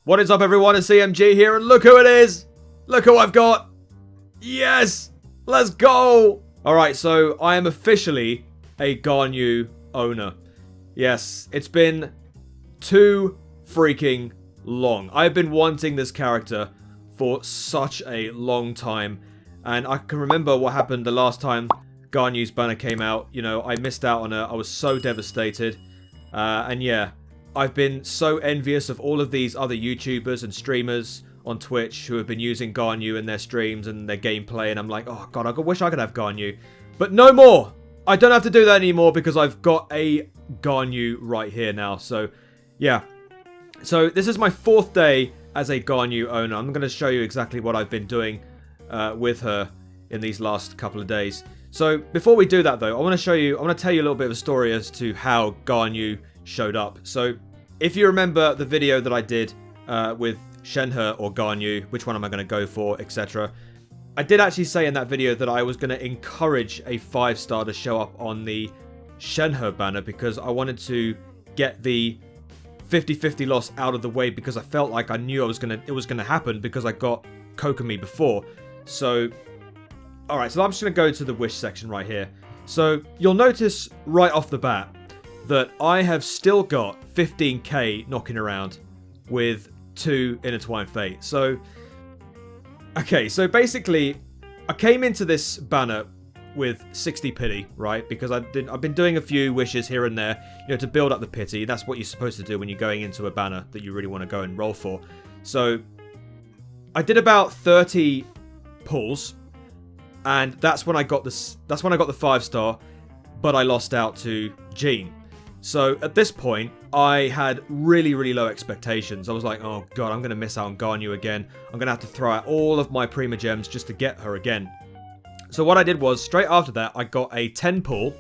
What is up, everyone? It's CMG here, and look who it is! Look who I've got! Yes! Let's go! Alright, so I am officially a Ganyu owner. Yes, it's been too freaking long. I've been wanting this character for such a long time, and I can remember what happened the last time Ganyu's banner came out. You know, I missed out on it. I was so devastated. And yeah, I've been so envious of all of these other YouTubers and streamers on Twitch who have been using Ganyu in their streams and their gameplay, and I'm like, oh god, I wish I could have Ganyu. But no more! I don't have to do that anymore because I've got a Ganyu right here now. So, yeah. So, this is my 4th day as a Ganyu owner. I'm going to show you exactly what I've been doing with her in these last couple of days. So, before we do that though, I want to tell you a little bit of a story as to how Ganyu showed up. So, if you remember the video that I did with Shenhe or Ganyu, which one am I going to go for, etc. I did actually say in that video that I was going to encourage a 5-star to show up on the Shenhe banner because I wanted to get the 50-50 loss out of the way because I felt like I knew it was gonna happen because I got Kokomi before. So, alright, so I'm just going to go to the wish section right here. So, you'll notice right off the bat that I have still got 15k knocking around with 2 Intertwined Fate. So, okay, so basically, I came into this banner with 60 pity, right? Because I've been doing a few wishes here and there, you know, to build up the pity. That's what you're supposed to do when you're going into a banner that you really want to go and roll for. So, I did about 30 pulls, and that's when I got this. That's when I got the 5-star, but I lost out to Jean. So at this point, I had really, really low expectations. I was like, oh god, I'm going to miss out on Ganyu again. I'm going to have to throw out all of my Prima Gems just to get her again. So what I did was, straight after that, I got a 10 pull,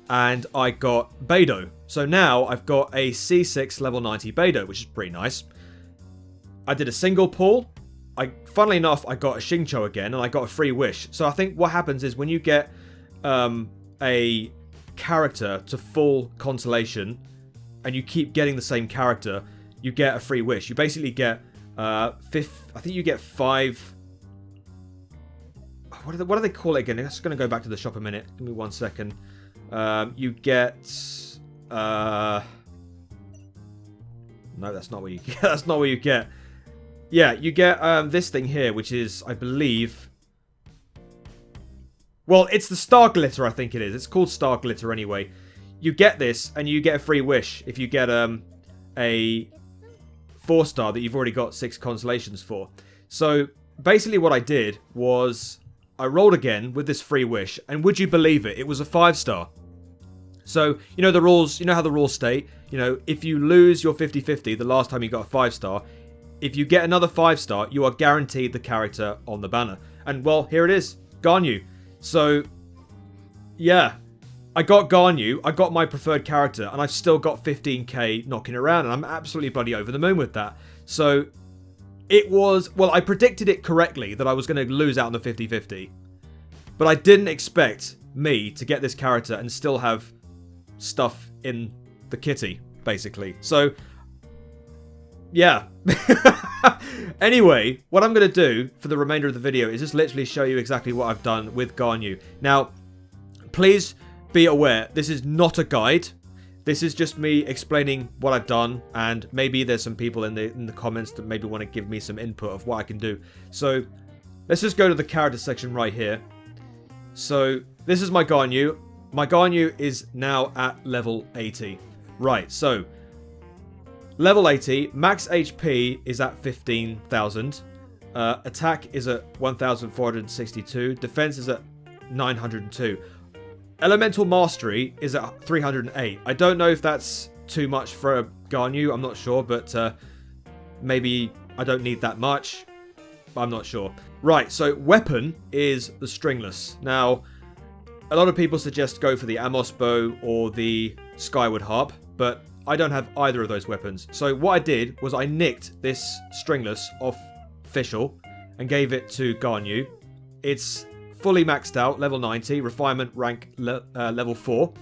and I got Beidou. So now I've got a C6 level 90 Beidou, which is pretty nice. I did a single pull. Funnily enough, I got a Xingqiu again, and I got a free wish. So I think what happens is when you get a character to full consolation and you keep getting the same character, you get a free wish. You basically get I think you get 5. What do they call it again? I'm just going to go back to the shop a minute. Give me 1 second. You get no, that's not what you get. That's not what you get. Yeah, you get this thing here, which is, I believe, well, it's the Star Glitter, I think it is. It's called Star Glitter anyway. You get this, and you get a free wish if you get a 4-star that you've already got 6 consolations for. So, basically what I did was, I rolled again with this free wish, and would you believe it? It was a 5-star. So, you know the rules, you know how the rules state, you know, if you lose your 50-50 the last time you got a 5-star, if you get another 5-star, you are guaranteed the character on the banner. And, well, here it is, Ganyu. So, yeah, I got Ganyu, I got my preferred character, and I've still got 15k knocking around, and I'm absolutely bloody over the moon with that. So, it was, well, I predicted it correctly that I was going to lose out on the 50-50, but I didn't expect me to get this character and still have stuff in the kitty, basically. So, yeah. Anyway, what I'm going to do for the remainder of the video is just literally show you exactly what I've done with Ganyu. Now, please be aware, this is not a guide. This is just me explaining what I've done, and maybe there's some people in the comments that maybe want to give me some input of what I can do. So, let's just go to the character section right here. So, this is my Ganyu. My Ganyu is now at level 80. Right, so, level 80, max HP is at 15,000. Attack is at 1,462. Defense is at 902. Elemental Mastery is at 308. I don't know if that's too much for a Ganyu. I'm not sure, but maybe I don't need that much. I'm not sure. Right, so weapon is the Stringless. Now, a lot of people suggest go for the Amos Bow or the Skyward Harp, but I don't have either of those weapons. So what I did was I nicked this Stringless off Fischl and gave it to Ganyu. It's fully maxed out, level 90, refinement rank level 4.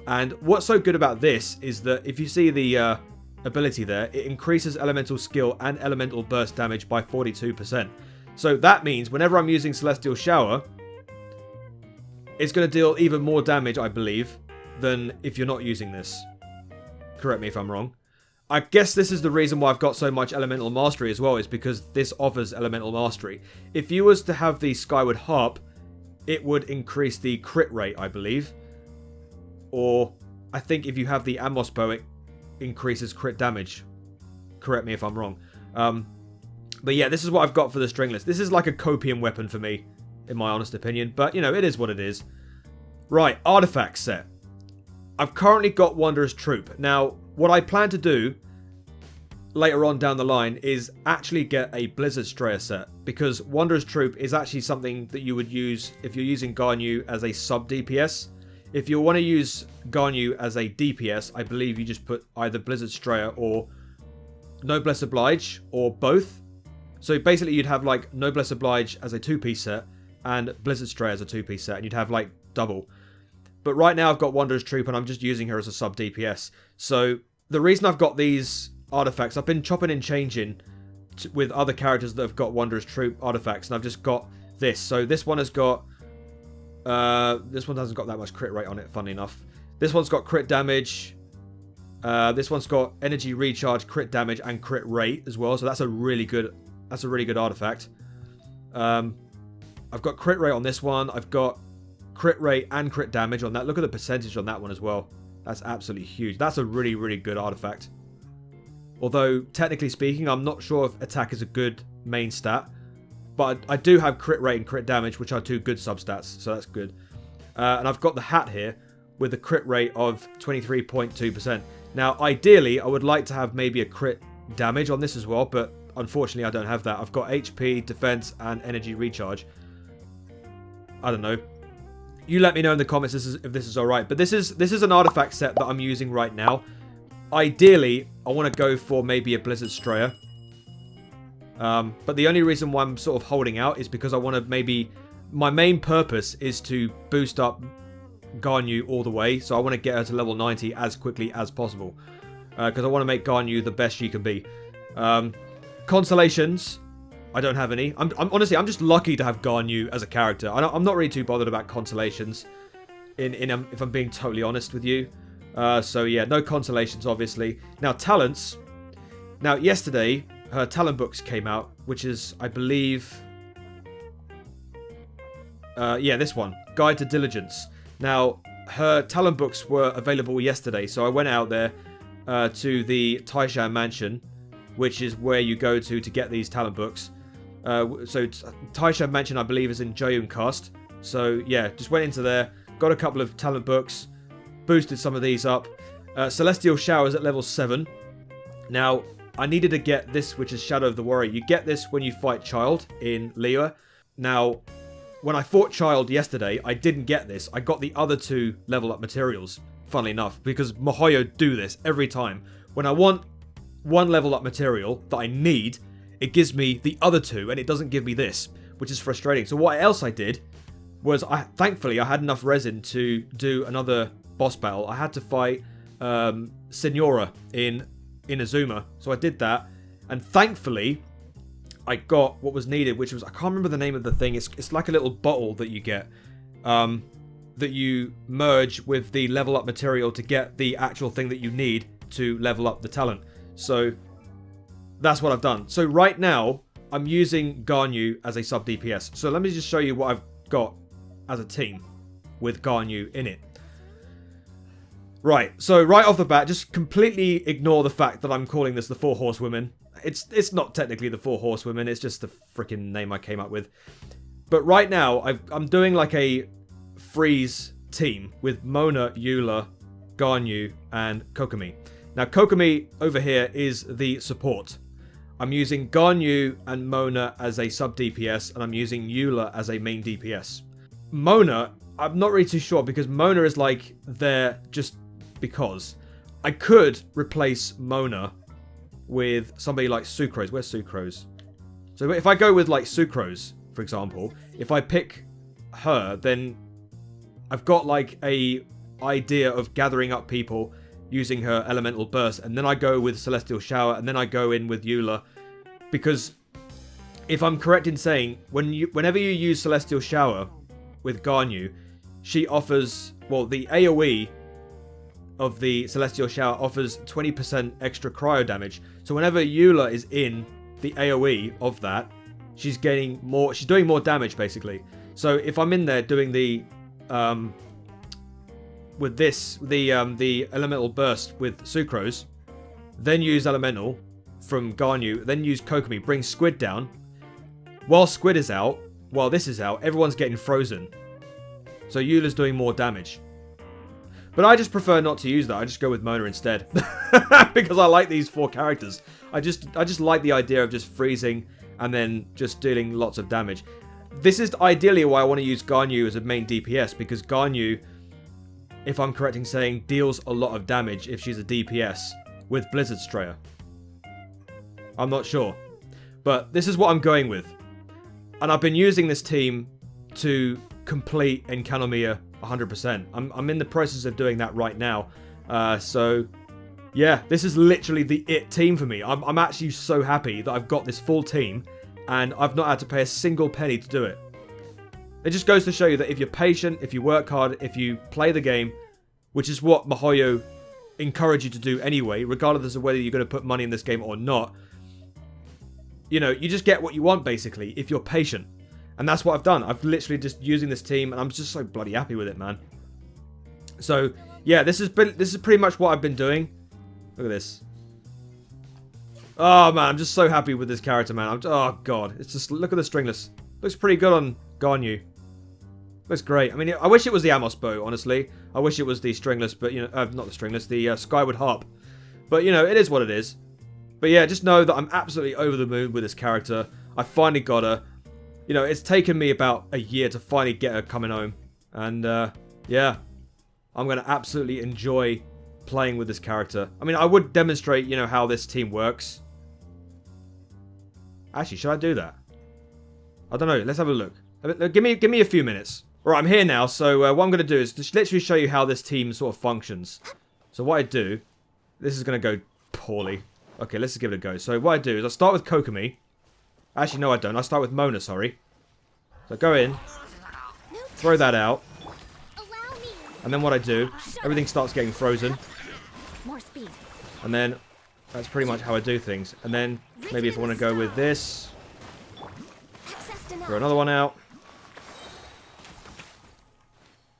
And what's so good about this is that if you see the ability there, it increases elemental skill and elemental burst damage by 42%. So that means whenever I'm using Celestial Shower, it's going to deal even more damage, I believe, than if you're not using this. Correct me if I'm wrong. I guess this is the reason why I've got so much Elemental Mastery as well, is because this offers Elemental Mastery. If you was to have the Skyward Harp, it would increase the crit rate, I believe. Or, I think if you have the Amos Bow, it increases crit damage. Correct me if I'm wrong. But yeah, this is what I've got for the Stringless. This is like a copium weapon for me, in my honest opinion. But, you know, it is what it is. Right, artifact set. I've currently got Wanderer's Troop. Now, what I plan to do later on down the line is actually get a Blizzard Strayer set. Because Wanderer's Troop is actually something that you would use if you're using Ganyu as a sub-DPS. If you want to use Ganyu as a DPS, I believe you just put either Blizzard Strayer or Noblesse Oblige, or both. So basically you'd have like Noblesse Oblige as a 2-piece set, and Blizzard Strayer as a 2-piece set, and you'd have like double. But right now I've got Wanderer's Troop, and I'm just using her as a sub-DPS. So the reason I've got these artifacts, I've been chopping and changing with other characters that have got Wanderer's Troop artifacts, and I've just got this. So this one has got... this one hasn't got that much crit rate on it, funnily enough. This one's got crit damage. This one's got energy recharge, crit damage, and crit rate as well. So that's a really good artifact. I've got crit rate on this one. I've got crit rate and crit damage on that. Look at the percentage on that one as well. That's absolutely huge. That's a really, really good artifact. Although, technically speaking, I'm not sure if attack is a good main stat. But I do have crit rate and crit damage, which are two good substats, so that's good. And I've got the hat here with a crit rate of 23.2%. Now, ideally, I would like to have maybe a crit damage on this as well, but unfortunately, I don't have that. I've got HP, defense, and energy recharge. I don't know. You let me know in the comments if this is alright. But this is an artifact set that I'm using right now. Ideally, I want to go for maybe a Blizzard Strayer. But the only reason why I'm sort of holding out is because I want to maybe... My main purpose is to boost up Ganyu all the way. So I want to get her to level 90 as quickly as possible. Because I want to make Ganyu the best she can be. Consolations, I don't have any. I'm honestly, I'm just lucky to have Ganyu as a character. I'm not really too bothered about Consolations. If I'm being totally honest with you. So yeah, no Consolations, obviously. Now, talents. Now, yesterday... her talent books came out, which is, I believe... yeah, this one. Guide to Diligence. Now, her talent books were available yesterday, so I went out there to the Taishan Mansion, which is where you go to get these talent books. So, Taishan Mansion, I believe, is in Joyun Cast. So, yeah, just went into there, got a couple of talent books, boosted some of these up. Celestial Showers at level 7. Now... I needed to get this, which is Shadow of the Warrior. You get this when you fight Child in Liyue. Now, when I fought Child yesterday, I didn't get this. I got the other two level up materials, funnily enough, because Mihoyo do this every time. When I want one level up material that I need, it gives me the other two, and it doesn't give me this, which is frustrating. So what else I did was, thankfully, I had enough resin to do another boss battle. I had to fight Senora in Inazuma, so I did that, and thankfully I got what was needed, which was, I can't remember the name of the thing. It's like a little bottle that you get, that you merge with the level up material to get the actual thing that you need to level up the talent. So that's what I've done. So right now I'm using Ganyu as a sub DPS. So let me just show you what I've got as a team with Ganyu in it. Right, so right off the bat, just completely ignore the fact that I'm calling this the Four Horsewomen. It's not technically the Four Horsewomen, it's just the freaking name I came up with. But right now, I'm doing like a freeze team with Mona, Eula, Ganyu, and Kokomi. Now, Kokomi over here is the support. I'm using Ganyu and Mona as a sub-DPS, and I'm using Eula as a main DPS. Mona, I'm not really too sure, because Mona is like there just because. I could replace Mona with somebody like Sucrose. Where's Sucrose? So if I go with like Sucrose, for example, if I pick her, then I've got like a idea of gathering up people using her elemental burst, and then I go with Celestial Shower, and then I go in with Eula, because if I'm correct in saying, whenever you use Celestial Shower with Ganyu, she offers, well, the AoE of the Celestial Shower offers 20% extra cryo damage. So whenever Eula is in the AoE of that, she's doing more damage basically. So if I'm in there doing the the elemental burst with Sucrose, then use elemental from Ganyu, then use Kokomi, bring Squid down. While Squid is out, while this is out, everyone's getting frozen. So Eula's doing more damage. But I just prefer not to use that. I just go with Mona instead. Because I like these 4 characters. I just like the idea of just freezing and then just dealing lots of damage. This is ideally why I want to use Ganyu as a main DPS, because Ganyu, if I'm correct in saying, deals a lot of damage if she's a DPS with Blizzard Strayer. I'm not sure. But this is what I'm going with. And I've been using this team to complete Enkanomiya 100%. I'm in the process of doing that right now. So, yeah, this is literally the it team for me. I'm actually so happy that I've got this full team and I've not had to pay a single penny to do it. It just goes to show you that if you're patient, if you work hard, if you play the game, which is what miHoYo encourage you to do anyway, regardless of whether you're going to put money in this game or not, you know, you just get what you want basically if you're patient. And that's what I've done. I've literally just using this team, and I'm just so bloody happy with it, man. So, yeah, this is pretty much what I've been doing. Look at this. Oh, man, I'm just so happy with this character, man. Oh, God. It's just, look at the stringless. Looks pretty good on Ganyu. Looks great. I mean, I wish it was the Amos bow, honestly. I wish it was the stringless, but, you know, not the stringless, the Skyward Harp. But, you know, it is what it is. But, yeah, just know that I'm absolutely over the moon with this character. I finally got her. You know, it's taken me about a year to finally get her coming home. And, yeah. I'm going to absolutely enjoy playing with this character. I mean, I would demonstrate, you know, how this team works. Actually, should I do that? I don't know. Let's have a look. Give me a few minutes. Alright, I'm here now. So, what I'm going to do is just literally show you how this team sort of functions. So, what I do... This is going to go poorly. Okay, let's just give it a go. So, what I do is I start with Kokomi. Actually, no, I don't. I start with Mona, sorry. So go in, throw that out, and then what I do, everything starts getting frozen. And then that's pretty much how I do things. And then maybe if I want to go with this, throw another one out.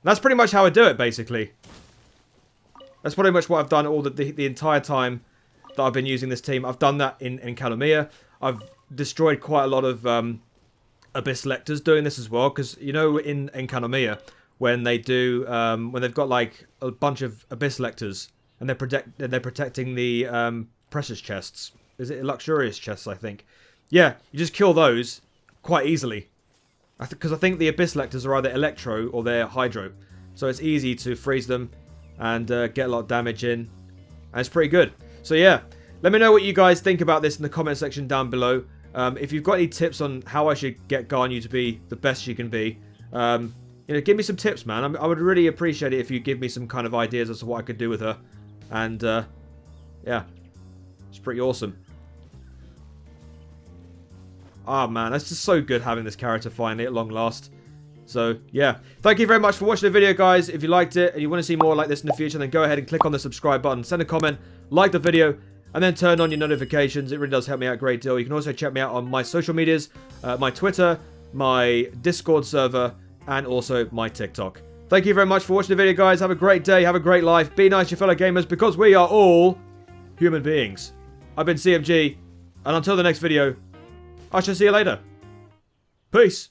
That's pretty much how I do it, basically. That's pretty much what I've done all the entire time that I've been using this team. I've done that in Enkanomiya. I've destroyed quite a lot of Abyss Lectors doing this as well, because you know in Enkanomiya when they do when they've got like a bunch of Abyss Lectors and they're protecting the precious chests. Is it luxurious chests? I think. Yeah, you just kill those quite easily, because I think the Abyss Lectors are either Electro or they're Hydro, so it's easy to freeze them and get a lot of damage in, and it's pretty good. So yeah. Let me know what you guys think about this in the comment section down below. If you've got any tips on how I should get Ganyu to be the best she can be, you know, give me some tips, man. I would really appreciate it if you give me some kind of ideas as to what I could do with her. And, yeah, it's pretty awesome. Oh, man, that's just so good having this character finally at long last. So, yeah. Thank you very much for watching the video, guys. If you liked it and you want to see more like this in the future, then go ahead and click on the subscribe button, send a comment, like the video, and then turn on your notifications. It really does help me out a great deal. You can also check me out on my social medias, my Twitter, my Discord server, and also my TikTok. Thank you very much for watching the video, guys. Have a great day. Have a great life. Be nice to your fellow gamers, because we are all human beings. I've been CMG, and until the next video, I shall see you later. Peace.